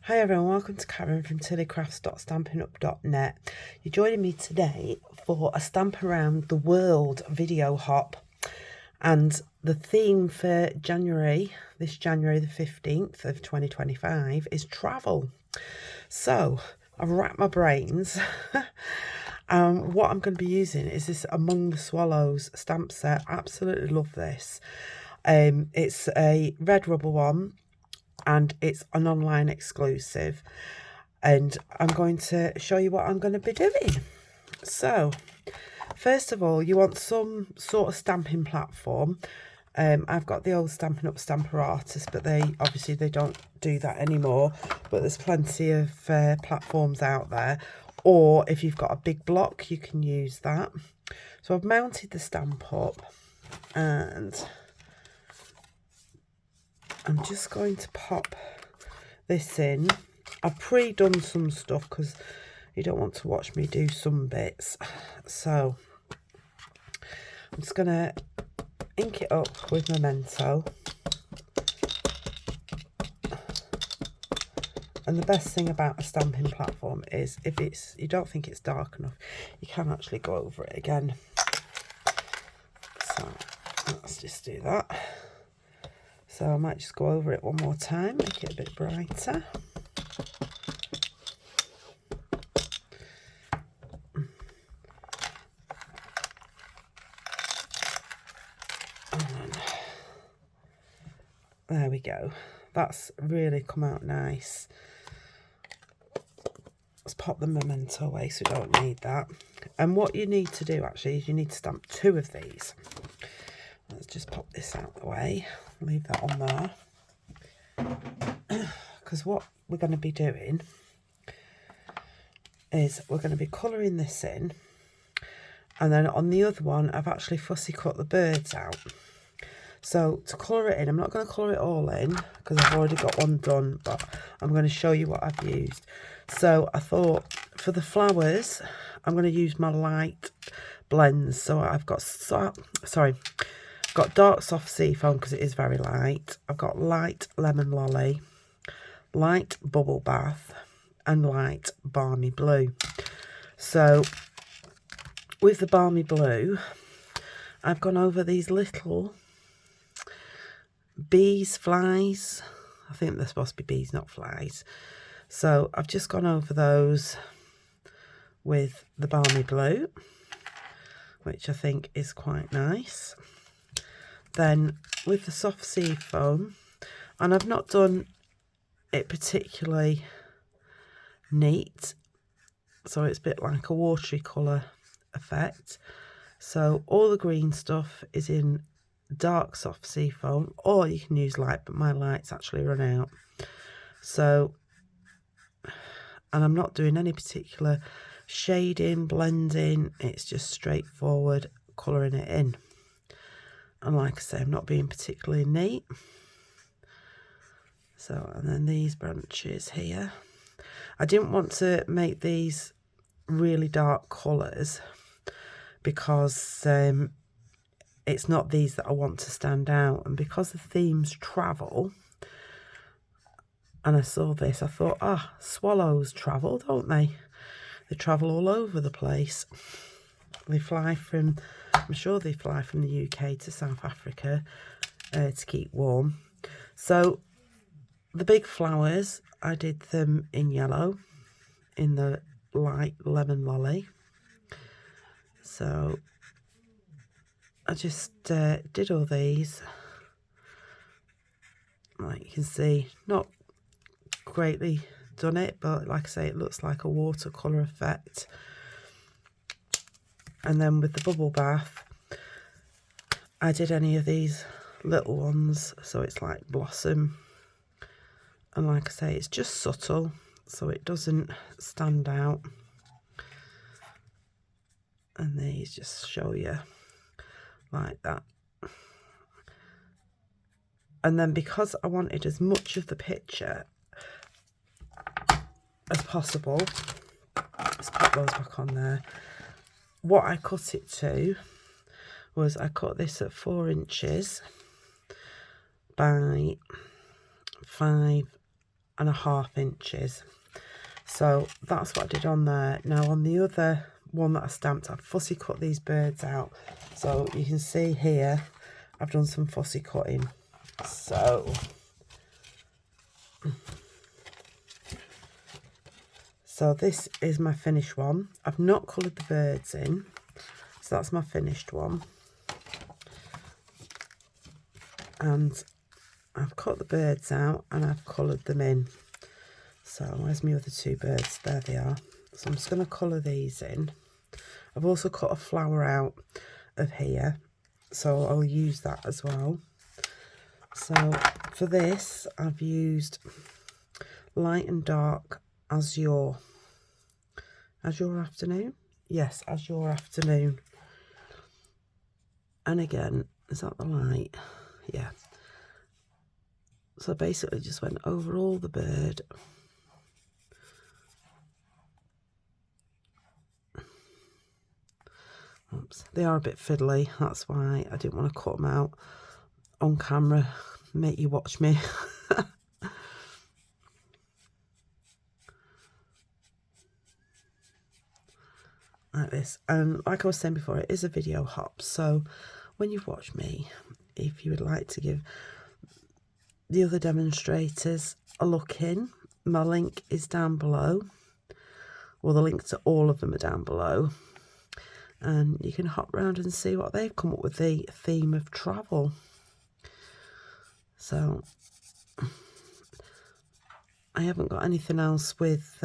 Hi everyone, welcome to Karen from tilleykrafts.stampinupuk.net. You're joining me today for a Stamp Around the World video hop, and the theme for January, this January the 15th of 2025, is travel. So I've racked my brains. What I'm going to be using is this Among the Swallows stamp set. Absolutely love this. It's a red rubber one, and it's an online exclusive, and I'm going to show you what I'm going to be doing. So first of all, you want some sort of stamping platform. I've got the old Stampin' Up stamparatus, but they don't do that anymore, but there's plenty of platforms out there, or if you've got a big block you can use that. So I've mounted the stamp up, and I'm just going to pop this in. I've pre-done some stuff because you don't want to watch me do some bits. So I'm just going to ink it up with Memento. And the best thing about a stamping platform is if you don't think it's dark enough, you can actually go over it again. So let's just do that. So I might just go over it one more time, make it a bit brighter. And then, there we go. That's really come out nice. Let's pop the Memento away so we don't need that. And what you need to do actually is you need to stamp 2 of these. Let's just pop this out of the way. Leave that on there, because what we're going to be doing is we're going to be colouring this in, and then on the other one I've actually fussy cut the birds out. So to colour it in, I'm not going to colour it all in because I've already got one done, but I'm going to show you what I've used. So I thought for the flowers I'm going to use my light blends. So I've got got dark soft seafoam because it is very light. I've got light lemon lolly, light bubble bath, and light balmy blue. So with the balmy blue, I've gone over these little bees, flies. I think they're supposed to be bees, not flies. So I've just gone over those with the balmy blue, which I think is quite nice. Then with the soft seafoam, and I've not done it particularly neat, so it's a bit like a watery colour effect. So all the green stuff is in dark soft seafoam, or you can use light, but my light's actually run out. So, and I'm not doing any particular shading, blending, it's just straightforward colouring it in. And like I say, I'm not being particularly neat. So, and then these branches here. I didn't want to make these really dark colours because it's not these that I want to stand out. And because the themes travel, and I saw this, I thought, swallows travel, don't they? They travel all over the place. They fly from, I'm sure they fly from the UK to South Africa to keep warm. So the big flowers, I did them in yellow, in the light lemon lolly. So I just did all these. Like you can see, not greatly done it, but like I say, it looks like a watercolour effect. And then with the bubble bath, I did any of these little ones, so it's like blossom. And like I say, it's just subtle, so it doesn't stand out. And these just show you like that. And then because I wanted as much of the picture as possible, let's put those back on there. What I cut it to was I cut this at 4 inches by 5 4.5 inches. So that's what I did on there. Now on the other one that I stamped, I've fussy cut these birds out. So you can see here, I've done some fussy cutting. So this is my finished one. I've not coloured the birds in. So that's my finished one. And I've cut the birds out and I've coloured them in. So where's my other two birds? There they are. So I'm just going to colour these in. I've also cut a flower out of here, so I'll use that as well. So for this, I've used light and dark azure. Azure afternoon? Yes, azure afternoon. And again, is that the light? Yeah. So basically just went over all the bird. Oops, they are a bit fiddly, that's why I didn't want to cut them out on camera, make you watch me. Like this. And like I was saying before, it is a video hop, so when you've watched me, if you would like to give the other demonstrators a look in, my link is down below. Well, the link to all of them are down below. And you can hop around and see what they've come up with, the theme of travel. So I haven't got anything else with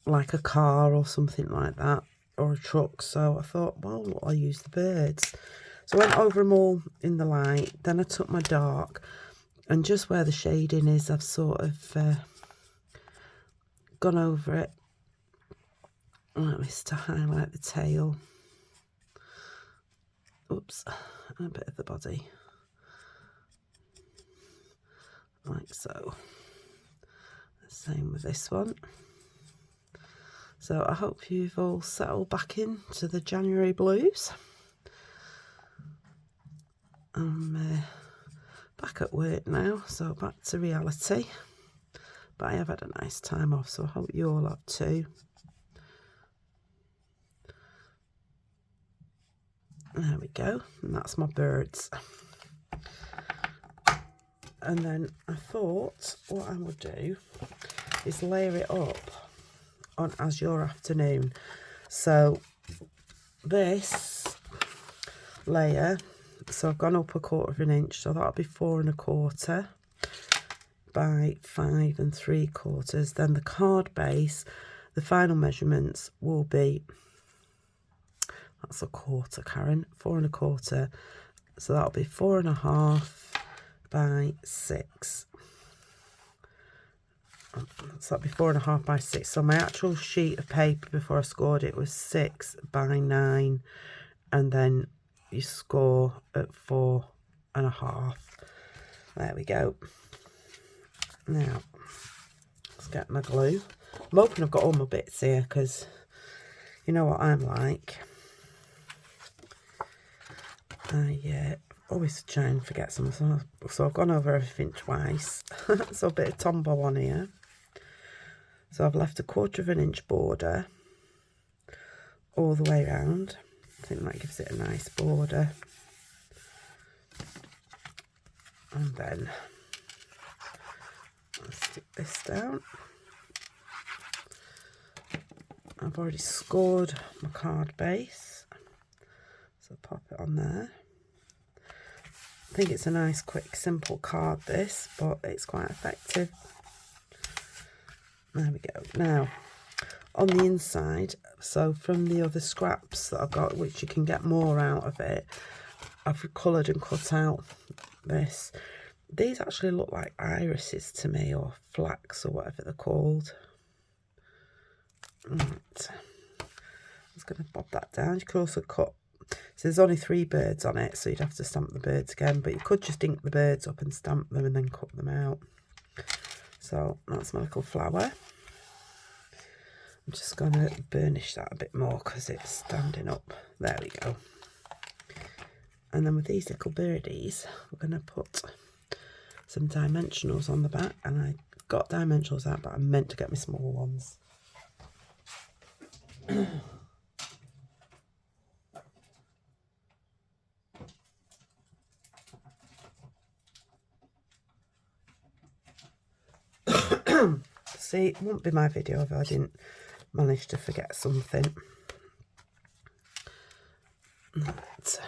like a car or something like that, or a truck, so I thought, well, I'll use the birds. So I went over them all in the light, then I took my dark, and just where the shading is, I've sort of gone over it like this to highlight the tail. Oops, a bit of the body, like so. Same with this one. So I hope you've all settled back into the January blues. I'm back at work now, so back to reality. But I have had a nice time off, so I hope you all have too. There we go, and that's my birds. And then I thought what I would do is layer it up on Azure Afternoon. So this layer, so I've gone up 1/4 inch, so that'll be 4 1/4 by 5 3/4. Then the card base, the final measurements will be, that's 1/4, Karen, 4 1/4, so that'll be 4 1/2 by 6. So that'll be 4 1/2 by 6. So my actual sheet of paper before I scored it was 6 by 9, and then you score at 4 1/2. There we go. Now let's get my glue. I'm hoping I've got all my bits here, because you know what I'm like. I always try and forget something, so I've gone over everything twice. So a bit of Tombow on here. So I've left 1/4 inch border all the way around. I think that gives it a nice border. And then I'll stick this down. I've already scored my card base, so pop it on there. I think it's a nice, quick, simple card, this, but it's quite effective. There we go. Now, on the inside, so from the other scraps that I've got, which you can get more out of it, I've coloured and cut out this. These actually look like irises to me, or flax, or whatever they're called. Right. I'm just going to bob that down. You could also cut, so there's only 3 birds on it, so you'd have to stamp the birds again, but you could just ink the birds up and stamp them and then cut them out. So that's my little flower. I'm just going to burnish that a bit more because it's standing up. There we go. And then with these little birdies, we're going to put some dimensionals on the back, and I got dimensionals out, but I meant to get my small ones. See, it wouldn't be my video if I didn't manage to forget something. Right.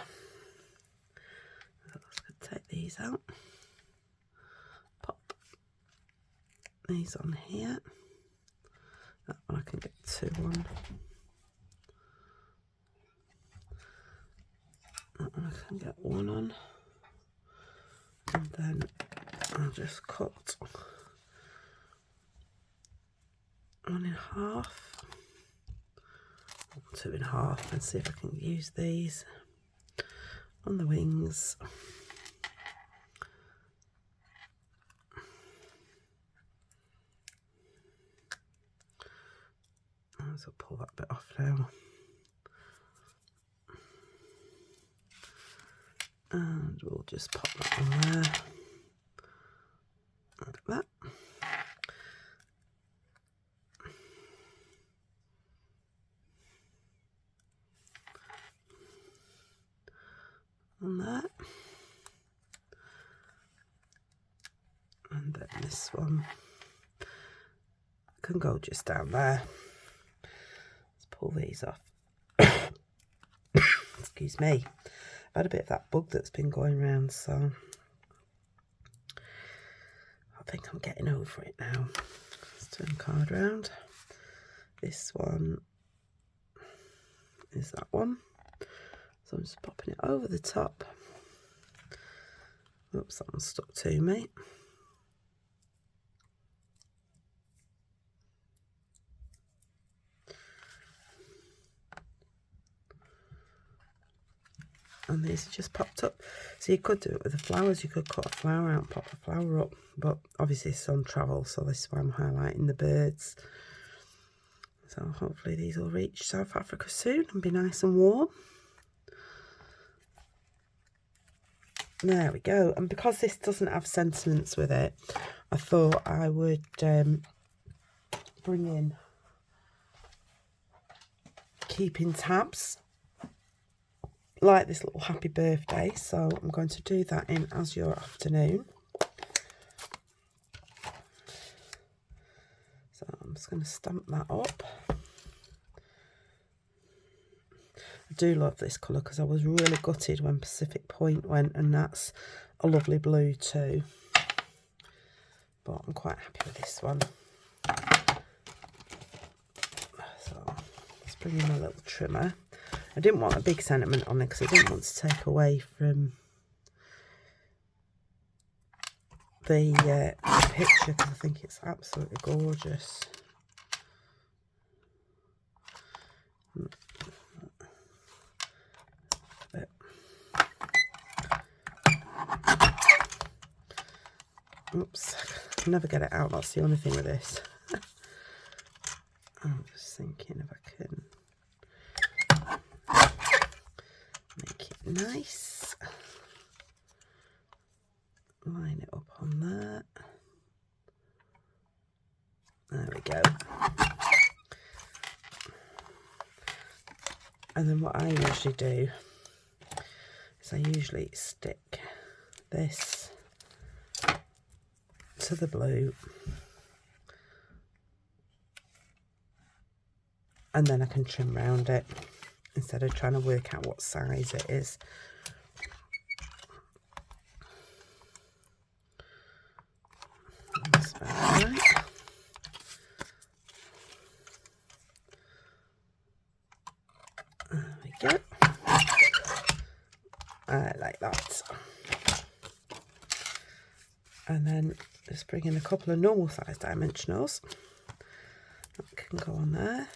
Take these out. Pop these on here. That one I can get 2 on. That one I can get 1 on. And then I'll just cut 1 in half, 2 in half, and see if I can use these on the wings. So pull that bit off now. And we'll just pop that on there. Like that. On that. And then this one can go just down there. Let's pull these off. Excuse me. I've had a bit of that bug that's been going around, so I think I'm getting over it now. Let's turn the card around. This one is that one. So I'm just popping it over the top. Oops, that one's stuck to me. And these just popped up. So you could do it with the flowers. You could cut a flower out and pop a flower up. But obviously it's on travel, so this is why I'm highlighting the birds. So hopefully these will reach South Africa soon and be nice and warm. There we go. And because this doesn't have sentiments with it, I thought I would bring in keeping tabs, like this little happy birthday. So I'm going to do that in As Your Afternoon. So I'm just going to stamp that up. I do love this colour because I was really gutted when Pacific Point went, and that's a lovely blue too. But I'm quite happy with this one. So let's bring in a little trimmer. I didn't want a big sentiment on it because I didn't want to take away from the picture, because I think it's absolutely gorgeous. Oops, I can never get it out. That's the only thing with this. I'm just thinking if I can make it nice. Line it up on that. There we go. And then what I usually do is I usually stick this to the blue, and then I can trim round it instead of trying to work out what size it is. That's about right. There we go. I like that. And then just bring in a couple of normal size dimensionals. That can go on there.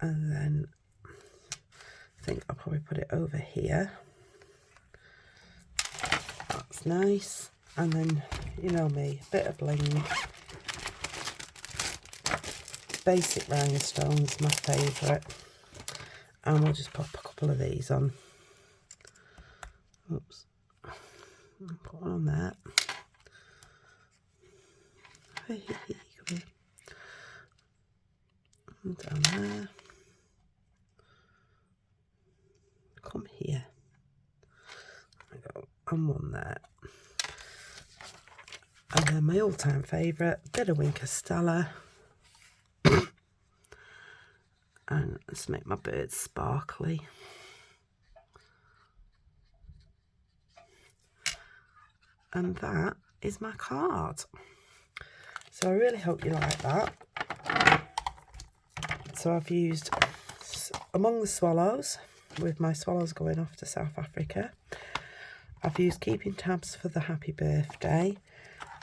And then I think I'll probably put it over here. That's nice. And then, you know me, a bit of bling. Basic rhinestones, my favourite. And we'll just pop a couple of these on. Oops. Put one on there. Come here. And down there. Come here. There we go. And one there. And then my all-time favourite, bit of Winker Stella. And let's make my birds sparkly. And that is my card. So I really hope you like that. So I've used Among the Swallows, with my swallows going off to South Africa. I've used Keeping Tabs for the Happy Birthday.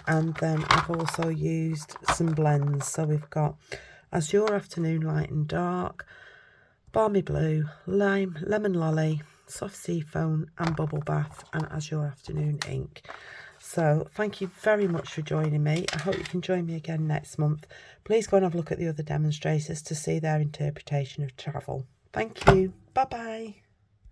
And then I've also used some blends. So we've got Azure Afternoon Light and Dark, Balmy Blue, Lime, Lemon Lolly, Soft Seafoam and Bubble Bath, and Azure Afternoon Ink. So thank you very much for joining me. I hope you can join me again next month. Please go and have a look at the other demonstrators to see their interpretation of travel. Thank you. Bye-bye.